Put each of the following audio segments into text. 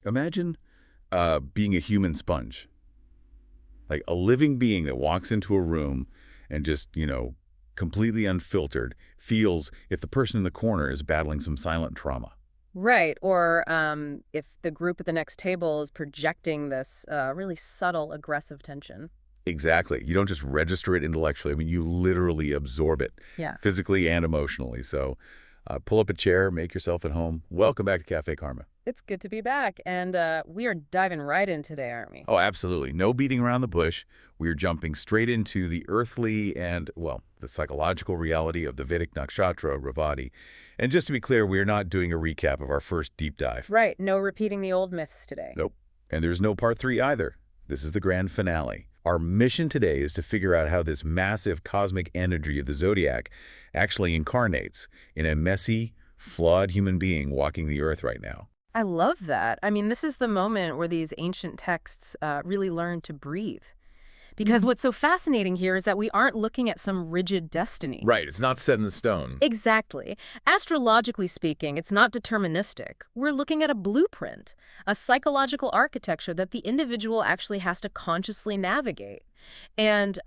Imagine being a human sponge, like a living being that walks into a room and just, completely unfiltered, feels if the person in the corner is battling some silent trauma. Right. Or if the group at the next table is projecting this really subtle aggressive tension. Exactly. You don't just register it intellectually. I mean, you literally absorb it Yeah. physically and emotionally. So pull up a chair, make yourself at home. Welcome back to Cafe Karma. It's good to be back. And we are diving right in today, aren't we? Oh, absolutely. No beating around the bush. We're jumping straight into the earthly and, well, the psychological reality of the Vedic nakshatra, Revati. And just to be clear, we're not doing a recap of our first deep dive. Right. No repeating the old myths today. Nope. And there's no part 3 either. This is the grand finale. Our mission today is to figure out how this massive cosmic energy of the zodiac actually incarnates in a messy, flawed human being walking the earth right now. I love that. I mean, this is the moment where these ancient texts really learn to breathe. Because what's so fascinating here is that we aren't looking at some rigid destiny. Right. It's not set in stone. Exactly. Astrologically speaking, it's not deterministic. We're looking at a blueprint, a psychological architecture that the individual actually has to consciously navigate. And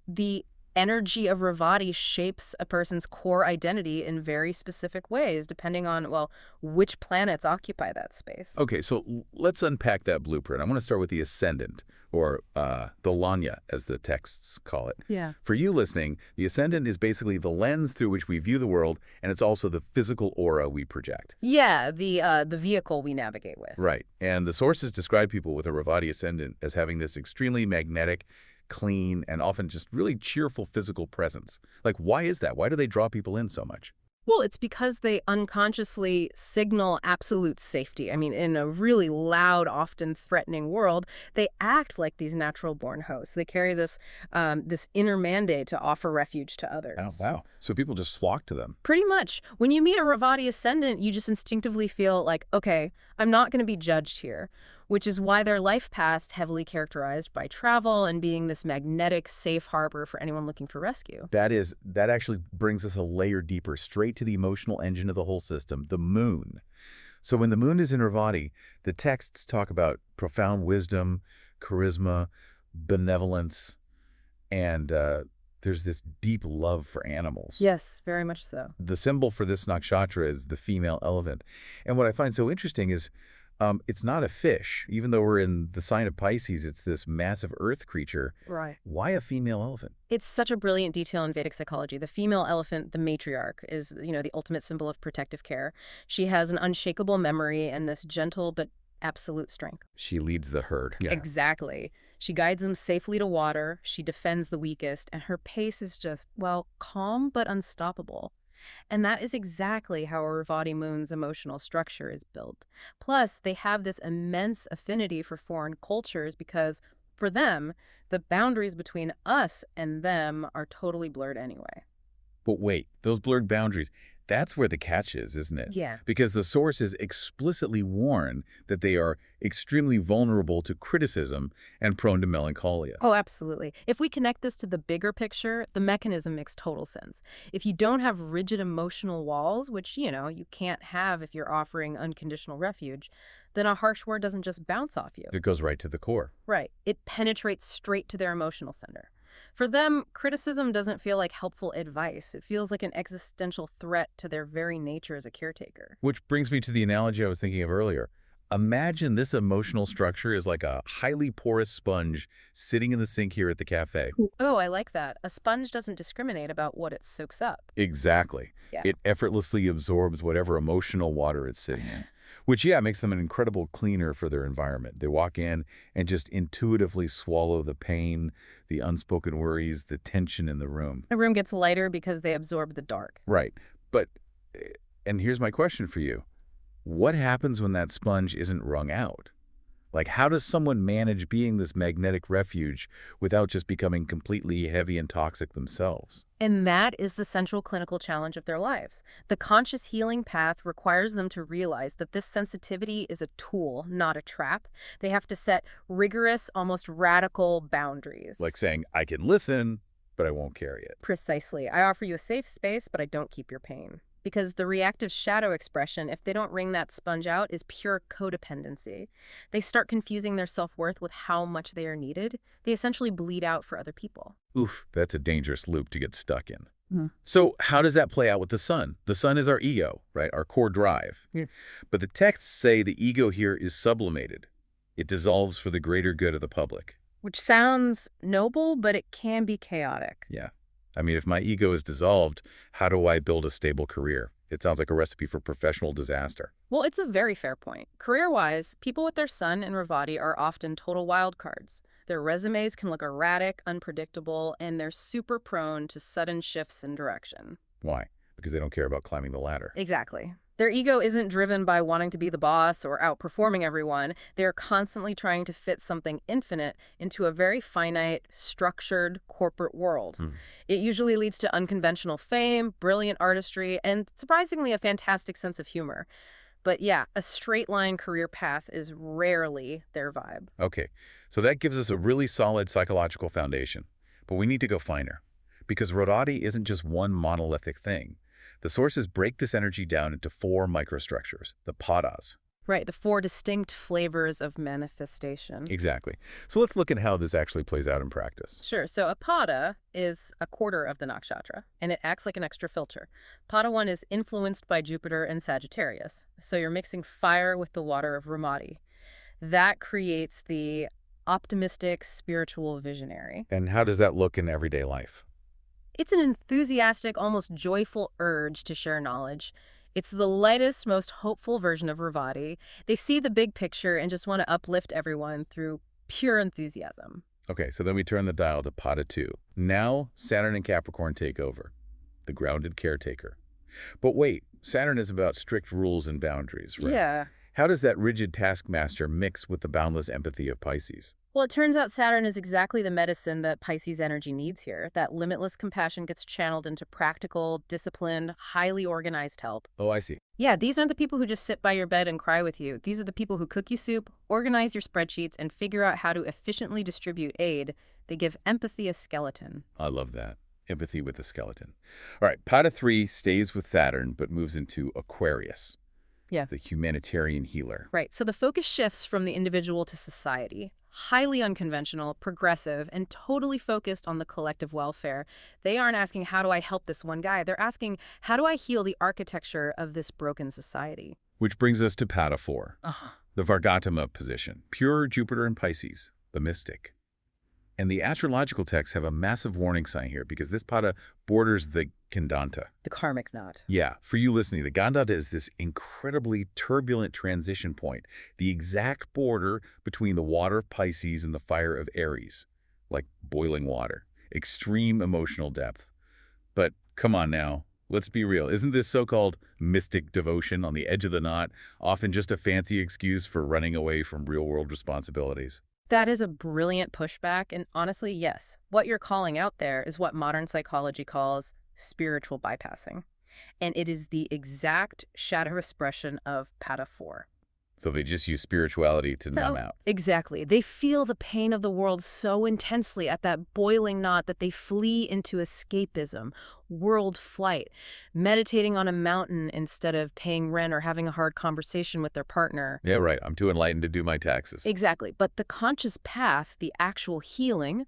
the energy of Revati shapes a person's core identity in very specific ways, depending on, well, which planets occupy that space. Okay, so let's unpack that blueprint. I want to start with the Ascendant, or the Lanya, as the texts call it. Yeah. For you listening, the Ascendant is basically the lens through which we view the world, and it's also the physical aura we project. Yeah, the vehicle we navigate with. Right, and the sources describe people with a Revati Ascendant as having this extremely magnetic, clean, and often just really cheerful physical presence. Like, why is that? Why do they draw people in so much? Well, it's because they unconsciously signal absolute safety. I mean, in a really loud, often threatening world, they act like these natural-born hosts. They carry this inner mandate to offer refuge to others. Oh, wow. So people just flock to them. Pretty much. When you meet a Revati Ascendant, you just instinctively feel like, okay, I'm not going to be judged here, which is why their life past heavily characterized by travel and being this magnetic safe harbor for anyone looking for rescue. That actually brings us a layer deeper, straight to the emotional engine of the whole system, the moon. So when the moon is in Revati, the texts talk about profound wisdom, charisma, benevolence, and there's this deep love for animals. Yes, very much so. The symbol for this nakshatra is the female elephant. And what I find so interesting is it's not a fish. Even though we're in the sign of Pisces, it's this massive earth creature. Right. Why a female elephant? It's such a brilliant detail in Vedic psychology. The female elephant, the matriarch, is, the ultimate symbol of protective care. She has an unshakable memory and this gentle but absolute strength. She leads the herd. Yeah. Exactly. She guides them safely to water, she defends the weakest, and her pace is just, well, calm but unstoppable. And that is exactly how a Revati moon's emotional structure is built. Plus, they have this immense affinity for foreign cultures because, for them, the boundaries between us and them are totally blurred anyway. But wait, those blurred boundaries, that's where the catch is, isn't it? Yeah. Because the sources explicitly warn that they are extremely vulnerable to criticism and prone to melancholia. Oh, absolutely. If we connect this to the bigger picture, the mechanism makes total sense. If you don't have rigid emotional walls, which, you can't have if you're offering unconditional refuge, then a harsh word doesn't just bounce off you. It goes right to the core. Right. It penetrates straight to their emotional center. For them, criticism doesn't feel like helpful advice. It feels like an existential threat to their very nature as a caretaker. Which brings me to the analogy I was thinking of earlier. Imagine this emotional structure is like a highly porous sponge sitting in the sink here at the cafe. Oh, I like that. A sponge doesn't discriminate about what it soaks up. Exactly. Yeah. It effortlessly absorbs whatever emotional water it's sitting in. Which, yeah, makes them an incredible cleaner for their environment. They walk in and just intuitively swallow the pain, the unspoken worries, the tension in the room. The room gets lighter because they absorb the dark. Right. But, and here's my question for you. What happens when that sponge isn't wrung out? Like, how does someone manage being this magnetic refuge without just becoming completely heavy and toxic themselves? And that is the central clinical challenge of their lives. The conscious healing path requires them to realize that this sensitivity is a tool, not a trap. They have to set rigorous, almost radical boundaries. Like saying, I can listen, but I won't carry it. Precisely. I offer you a safe space, but I don't keep your pain. because the reactive shadow expression, if they don't wring that sponge out, is pure codependency. They start confusing their self-worth with how much they are needed. They essentially bleed out for other people. Oof, that's a dangerous loop to get stuck in. Mhm. So how does that play out with the sun? The sun is our ego, right? Our core drive. Yeah. But the texts say the ego here is sublimated. It dissolves for the greater good of the public. Which sounds noble, but it can be chaotic. Yeah. I mean, if my ego is dissolved, how do I build a stable career? It sounds like a recipe for professional disaster. Well, it's a very fair point. Career-wise, people with their sun in Revati are often total wildcards. Their resumes can look erratic, unpredictable, and they're super prone to sudden shifts in direction. Why? Because they don't care about climbing the ladder. Exactly. Their ego isn't driven by wanting to be the boss or outperforming everyone. They're constantly trying to fit something infinite into a very finite, structured corporate world. It usually leads to unconventional fame, brilliant artistry, and surprisingly a fantastic sense of humor. But yeah, a straight-line career path is rarely their vibe. Okay, so that gives us a really solid psychological foundation. But we need to go finer. Because Revati isn't just one monolithic thing. The sources break this energy down into 4 microstructures, the padas. Right, the 4 distinct flavors of manifestation. Exactly. So let's look at how this actually plays out in practice. Sure. So a pada is a quarter of the nakshatra, and it acts like an extra filter. Pada 1 is influenced by Jupiter and Sagittarius. So you're mixing fire with the water of Revati. That creates the optimistic spiritual visionary. And how does that look in everyday life? It's an enthusiastic, almost joyful urge to share knowledge. It's the lightest, most hopeful version of Revati. They see the big picture and just want to uplift everyone through pure enthusiasm. Okay, so then we turn the dial to Pada 2. Now, Saturn and Capricorn take over, the grounded caretaker. But wait, Saturn is about strict rules and boundaries, right? Yeah. How does that rigid taskmaster mix with the boundless empathy of Pisces? Well, it turns out Saturn is exactly the medicine that Pisces energy needs here. That limitless compassion gets channeled into practical, disciplined, highly organized help. Oh, I see. Yeah, these aren't the people who just sit by your bed and cry with you. These are the people who cook you soup, organize your spreadsheets, and figure out how to efficiently distribute aid. They give empathy a skeleton. I love that. Empathy with the skeleton. All right, Pada 3 stays with Saturn, but moves into Aquarius. Yeah. The humanitarian healer. Right, so the focus shifts from the individual to society. Highly unconventional, progressive, and totally focused on the collective welfare. They aren't asking, how do I help this one guy? They're asking, how do I heal the architecture of this broken society? Which brings us to Pada 4, the Vargatama position, pure Jupiter and Pisces, the mystic. And the astrological texts have a massive warning sign here because this Pada borders the Gandanta. The karmic knot. Yeah, for you listening, the Gandanta is this incredibly turbulent transition point, the exact border between the water of Pisces and the fire of Aries, like boiling water, extreme emotional depth. But come on now, let's be real. Isn't this so-called mystic devotion on the edge of the knot often just a fancy excuse for running away from real-world responsibilities? That is a brilliant pushback, and honestly, yes. What you're calling out there is what modern psychology calls spiritual bypassing. And it is the exact shadow expression of Pada 4. So they just use spirituality to numb out. Exactly. They feel the pain of the world so intensely at that boiling knot that they flee into escapism, world flight, meditating on a mountain instead of paying rent or having a hard conversation with their partner. Yeah, right. I'm too enlightened to do my taxes. Exactly. But the conscious path, the actual healing,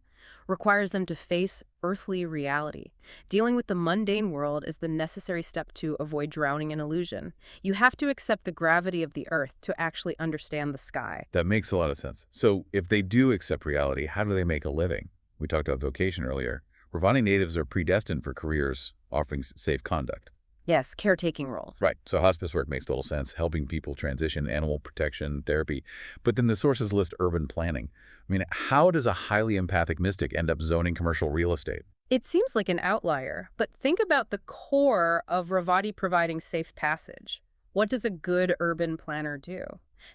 requires them to face earthly reality. Dealing with the mundane world is the necessary step to avoid drowning in illusion. You have to accept the gravity of the earth to actually understand the sky. That makes a lot of sense. So if they do accept reality, how do they make a living? We talked about vocation earlier. Revati natives are predestined for careers offering safe conduct. Yes, caretaking roles. Right. So hospice work makes total sense, helping people transition, animal protection, therapy. But then the sources list urban planning. I mean, how does a highly empathic mystic end up zoning commercial real estate? It seems like an outlier, but think about the core of Revati providing safe passage. What does a good urban planner do?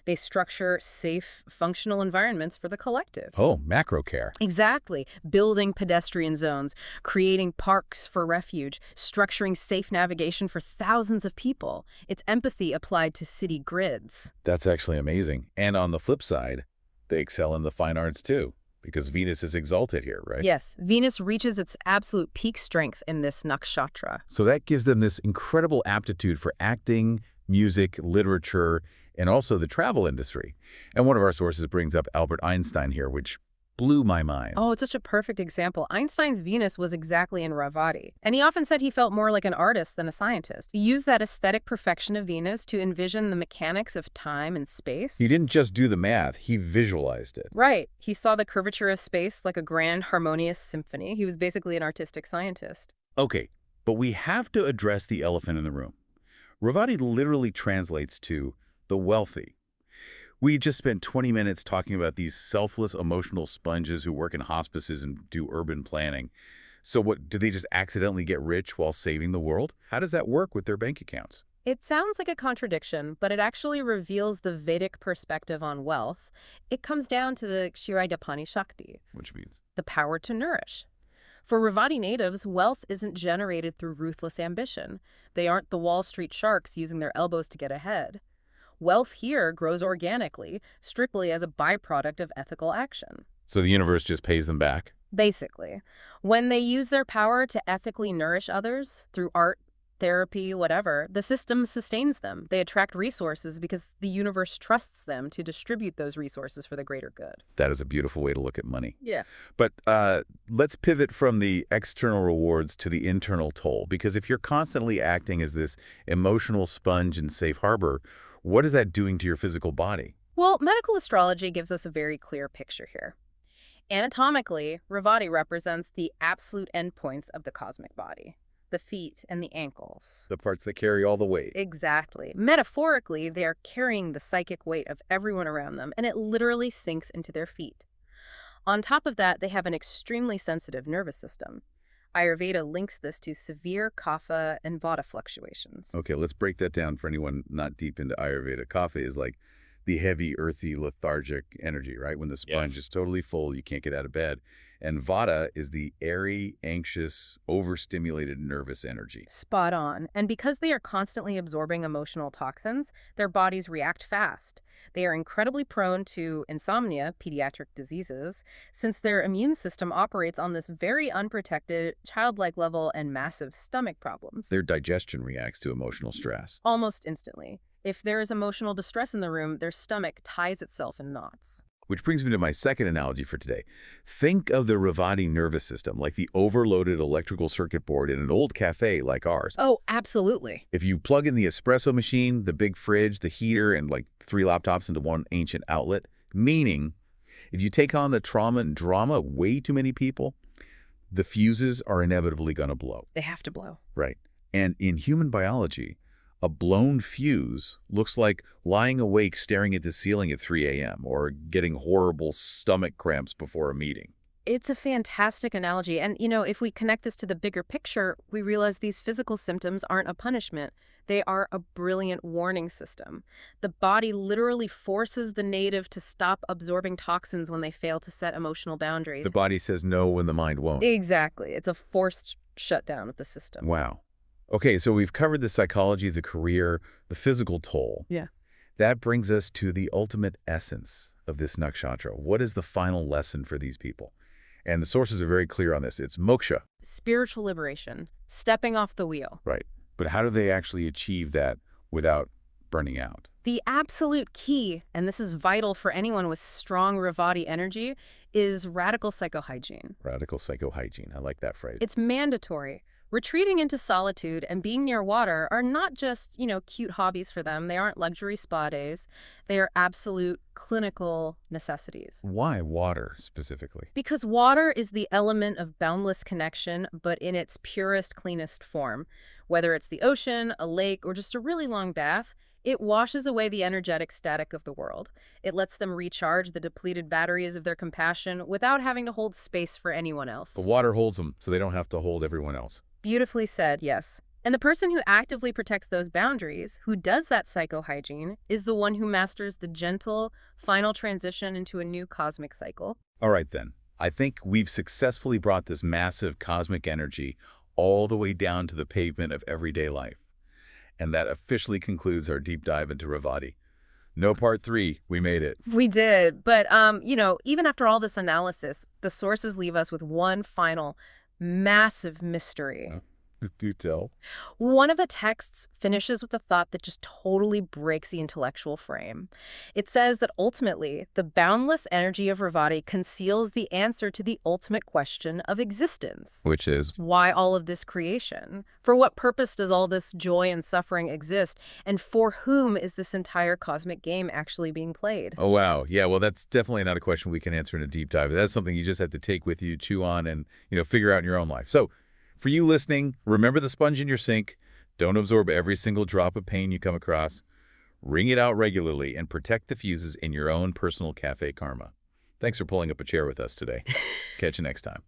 They structure safe, functional environments for the collective. Oh, macro care. Exactly. Building pedestrian zones, creating parks for refuge, structuring safe navigation for thousands of people. It's empathy applied to city grids. That's actually amazing. And on the flip side, they excel in the fine arts too. because Venus is exalted here, right? Yes, Venus reaches its absolute peak strength in this nakshatra. So that gives them this incredible aptitude for acting, music, literature, and also the travel industry. And one of our sources brings up Albert Einstein here, which blew my mind. Oh, it's such a perfect example. Einstein's Venus was exactly in Revati, and he often said he felt more like an artist than a scientist. He used that aesthetic perfection of Venus to envision the mechanics of time and space. He didn't just do the math, he visualized it. Right. He saw the curvature of space like a grand harmonious symphony. He was basically an artistic scientist. Okay, but we have to address the elephant in the room. Revati literally translates to the wealthy. We just spent 20 minutes talking about these selfless emotional sponges who work in hospices and do urban planning. So what, do they just accidentally get rich while saving the world? How does that work with their bank accounts? It sounds like a contradiction, but it actually reveals the Vedic perspective on wealth. It comes down to the Kshiridapani Shakti, Which means? the power to nourish. For Revati natives, wealth isn't generated through ruthless ambition. They aren't the Wall Street sharks using their elbows to get ahead. Wealth here grows organically, strictly as a byproduct of ethical action. So the universe just pays them back? Basically, when they use their power to ethically nourish others through art, therapy, whatever, the system sustains them. They attract resources because the universe trusts them to distribute those resources for the greater good. That is a beautiful way to look at money. Yeah. But let's pivot from the external rewards to the internal toll, because if you're constantly acting as this emotional sponge and safe harbor, what is that doing to your physical body? Well, medical astrology gives us a very clear picture here. Anatomically, Revati represents the absolute endpoints of the cosmic body, the feet and the ankles. The parts that carry all the weight. Exactly. Metaphorically, they are carrying the psychic weight of everyone around them, and it literally sinks into their feet. On top of that, they have an extremely sensitive nervous system. Ayurveda links this to severe kapha and vata fluctuations. Okay, let's break that down for anyone not deep into Ayurveda. Kapha is like the heavy, earthy, lethargic energy, right? When the sponge is totally full, you can't get out of bed. And vata is the airy, anxious, overstimulated nervous energy. Spot on. And because they are constantly absorbing emotional toxins, their bodies react fast. They are incredibly prone to insomnia, pediatric diseases, since their immune system operates on this very unprotected, childlike level and massive stomach problems. Their digestion reacts to emotional stress. Almost instantly. If there is emotional distress in the room, their stomach ties itself in knots. Which brings me to my second analogy for today. Think of the Revati nervous system like the overloaded electrical circuit board in an old cafe like ours. Oh, absolutely. If you plug in the espresso machine, the big fridge, the heater, and like 3 laptops into one ancient outlet, meaning if you take on the trauma and drama of way too many people, the fuses are inevitably going to blow. They have to blow. Right. And in human biology, a blown fuse looks like lying awake staring at the ceiling at 3 a.m. or getting horrible stomach cramps before a meeting. It's a fantastic analogy. And, if we connect this to the bigger picture, we realize these physical symptoms aren't a punishment. They are a brilliant warning system. The body literally forces the native to stop absorbing toxins when they fail to set emotional boundaries. The body says no when the mind won't. Exactly. It's a forced shutdown of the system. Wow. Okay, so we've covered the psychology, the career, the physical toll. Yeah. That brings us to the ultimate essence of this nakshatra. What is the final lesson for these people? And the sources are very clear on this. It's moksha. Spiritual liberation, stepping off the wheel. Right. But how do they actually achieve that without burning out? The absolute key, and this is vital for anyone with strong Revati energy, is radical psychohygiene. Radical psychohygiene. I like that phrase. It's mandatory. Retreating into solitude and being near water are not just, cute hobbies for them. They aren't luxury spa days. They are absolute clinical necessities. Why water specifically? Because water is the element of boundless connection, but in its purest, cleanest form. Whether it's the ocean, a lake, or just a really long bath, it washes away the energetic static of the world. It lets them recharge the depleted batteries of their compassion without having to hold space for anyone else. The water holds them, so they don't have to hold everyone else. Beautifully said, yes. And the person who actively protects those boundaries, who does that psychohygiene, is the one who masters the gentle, final transition into a new cosmic cycle. All right, then. I think we've successfully brought this massive cosmic energy all the way down to the pavement of everyday life. And that officially concludes our deep dive into Revati. No part 3. We made it. We did. But, even after all this analysis, the sources leave us with one final massive mystery. Do tell. One of the texts finishes with a thought that just totally breaks the intellectual frame. It says that ultimately, the boundless energy of Revati conceals the answer to the ultimate question of existence. Which is? Why all of this creation? For what purpose does all this joy and suffering exist? And for whom is this entire cosmic game actually being played? Oh, wow. Yeah, well, that's definitely not a question we can answer in a deep dive. That's something you just have to take with you, chew on, and, figure out in your own life. So, for you listening, remember the sponge in your sink. Don't absorb every single drop of pain you come across. Wring it out regularly and protect the fuses in your own personal cafe karma. Thanks for pulling up a chair with us today. Catch you next time.